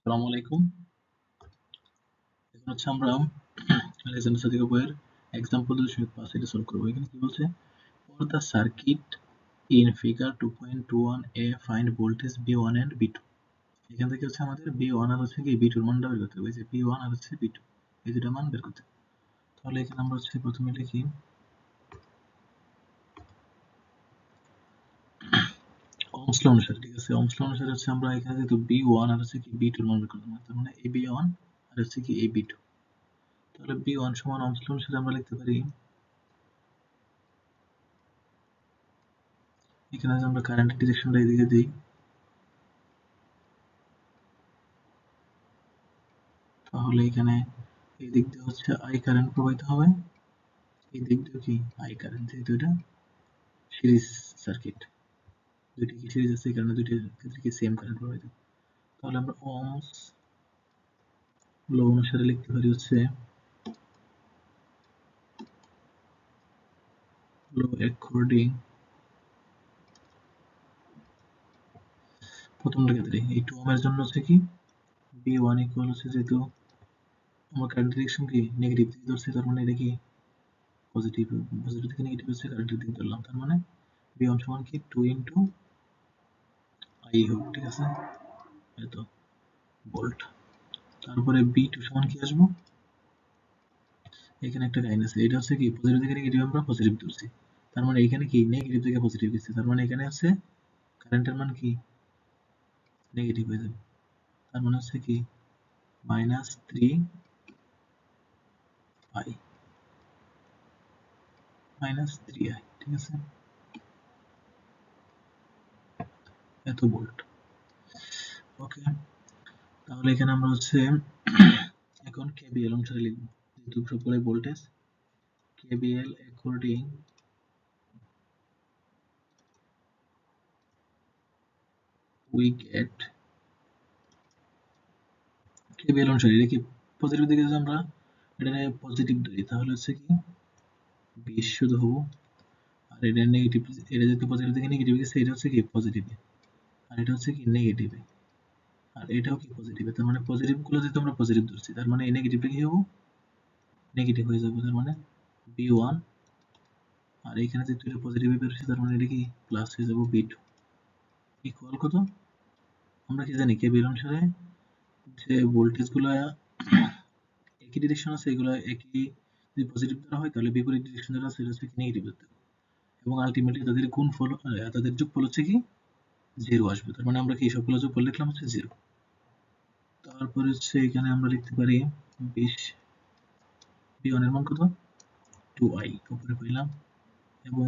আসসালামু আলাইকুম। এখন হচ্ছে আমরা আলেকজান্ডার সাদিক বইয়ের এক্সাম্পল 2.5 এটা সলভ করব। এখানে কি বলছে? For the circuit in figure 2.21 a find voltage V1 and V2. এখান থেকে হচ্ছে আমাদের V1 আর হচ্ছে কি V2 এর মানটা বের করতে হবে। এই যে V1 আর হচ্ছে V2 এই দুটো মান বের করতে হবে। তাহলে এখানে আমরা হচ্ছে প্রথমে লিখি ওহমস ল অনুসারে, ঠিক আছে? ওহমস ল অনুসারে হচ্ছে আমরা এখানে যেহেতু V1 আর হচ্ছে কি V2 এর মান বের করলাম, তার মানে এই V1 আর হচ্ছে কি এই V2। তাহলে V1 সমান ওহমস ল অনুসারে আমরা লিখতে পারি, এখানে যদি আমরা কারেন্টের ডিরেকশনটা এদিকে দিই, তাহলে এখানে এই দিক দিয়ে হচ্ছে আই কারেন্ট প্রবাহিত হবে, এই দিক দিয়ে কি আই কারেন্ট, যেহেতু এটা সিরিজ সার্কিট, দুইটা কি সিরিজ আছে, এই কারণে দুইটার ক্ষেত্রে কি সেম কারেন্ট প্রবাহিত। তাহলে আমরা ওহমস ল অনুসারে লিখতে পারি হচ্ছে ল অ্যাকর্ডিং, প্রথমটার ক্ষেত্রে এই 2 ওহমের জন্য হচ্ছে কি V1 ইকুয়াল হচ্ছে, যেহেতু আমরা কারেন্ট ডিরেকশন কি নেগেটিভ দিকে ধরছি, তার মানে এটা কি পজিটিভ, পজিটিভ থেকে নেগেটিভ হচ্ছে কারেন্টের দিকে ধরলাম, তার মানে V1 সমান কি 2 ইনটু আই হোক, ঠিক আছে? এত ভোল্ট। তারপরে B2 সমান কি আসবো, এখানে একটা লাইন আছে, এটা হচ্ছে কি পজিটিভ থেকে নেগেটিভ আমরা পজিটিভ ধরছি, তার মানে এখানে কি নেগেটিভ থেকে পজিটিভ দিচ্ছি, তার মানে এখানে আছে কারেন্টের মান কি নেগেটিভ হয়ে যাবে, তার মানে হচ্ছে কি -3 আই, -3 আই, ঠিক আছে? এত ভোল্ট। ওকে, তাহলে এখানে আমরা হচ্ছে এখন কেবিএল অনুসারে লিখবো, যেহেতু সবগুলো voltage. KBL according we get, KBL অনুসারে এটা কি পজিটিভ দিকে যদি আমরা এটা পজিটিভ ধরি, তাহলে হচ্ছে কি 20 শুধু হবো, আর এটা নেগেটিভ, এটা যেহেতু পজিটিভ থেকে নেগেটিভ গেছে, এটা হচ্ছে কি পজিটিভে, আর এটা হচ্ছে কি নেগেটিভে, আর এটাও কি পজিটিভে, তার মানে পজিটিভ গুলো যেহেতু আমরা পজিটিভ ধরছি, তার মানে এই নেগেটিভটা কি হবো নেগেটিভ হয়ে যাবে, তার মানে V1, আর এখানে যেহেতু এটা পজিটিভে বেরোচ্ছে, তার মানে এটা কি প্লাস হয়ে যাবে V2 ইকুয়াল কত, আমরা কি জানি কেবিএল অনুসারে যে ভোল্টেজ গুলা একই ডিরেকশন আছে, এগুলো একই, যদি পজিটিভ ধরা হয় তাহলে বিপরীত ডিরেকশন যেটা আছে এটা হচ্ছে নেগেটিভ ধরতে হবে, এবং আলটিমেটলি তাদের গুণফল, তাদের যোগফল হচ্ছে কি 0 আসবে, তার মানে আমরা কি সবগুলো যোগফল লিখলাম হচ্ছে 0। তারপরে হচ্ছে এখানে আমরা লিখতে পারি 20, V1 এর মান কত 2i উপরে পেলাম, এবং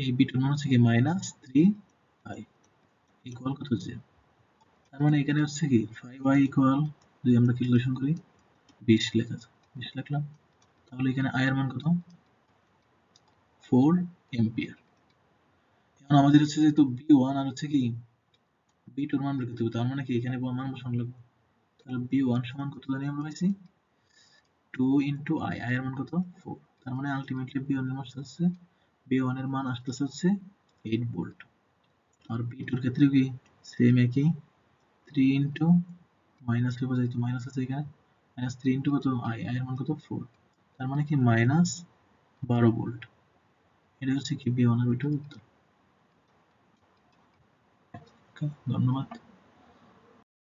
এই B2 এর মান হচ্ছে কি -3i ইকুয়াল কত 0, তার মানে এখানে হচ্ছে কি 5i ইকুয়াল, যদি আমরা ক্যালকুলেশন করি 20 লেখা যায়, 20 লিখলাম, তাহলে এখানে i এর মান কত 4 এম্পিয়ার। এখন আমাদের হচ্ছে যেহেতু B1 আর হচ্ছে কি B2 এর মান বের করতে হবে, তার মানে কি এখানে মান বসানো লাগবে, তাহলে B1 সমান কত জানি আমরা পাইছি 2 ইনটু i, i এর মান কত 4, তার মানে আলটিমেটলি B1 এর মান আসছে, B1 এর মান আসতেছে হচ্ছে 8 ভোল্ট, আর B2 এর ক্ষেত্রে কি সেম একই 3 ইনটু মাইনাস লিখবো, যেহেতু মাইনাস আছে এখানে, -3 ইনটু কত i, i এর মান কত 4, তার মানে কি -12 ভোল্ট। এটা হচ্ছে কি B1 আর B2 এর উত্তর। ওকে, ধন্যবাদ।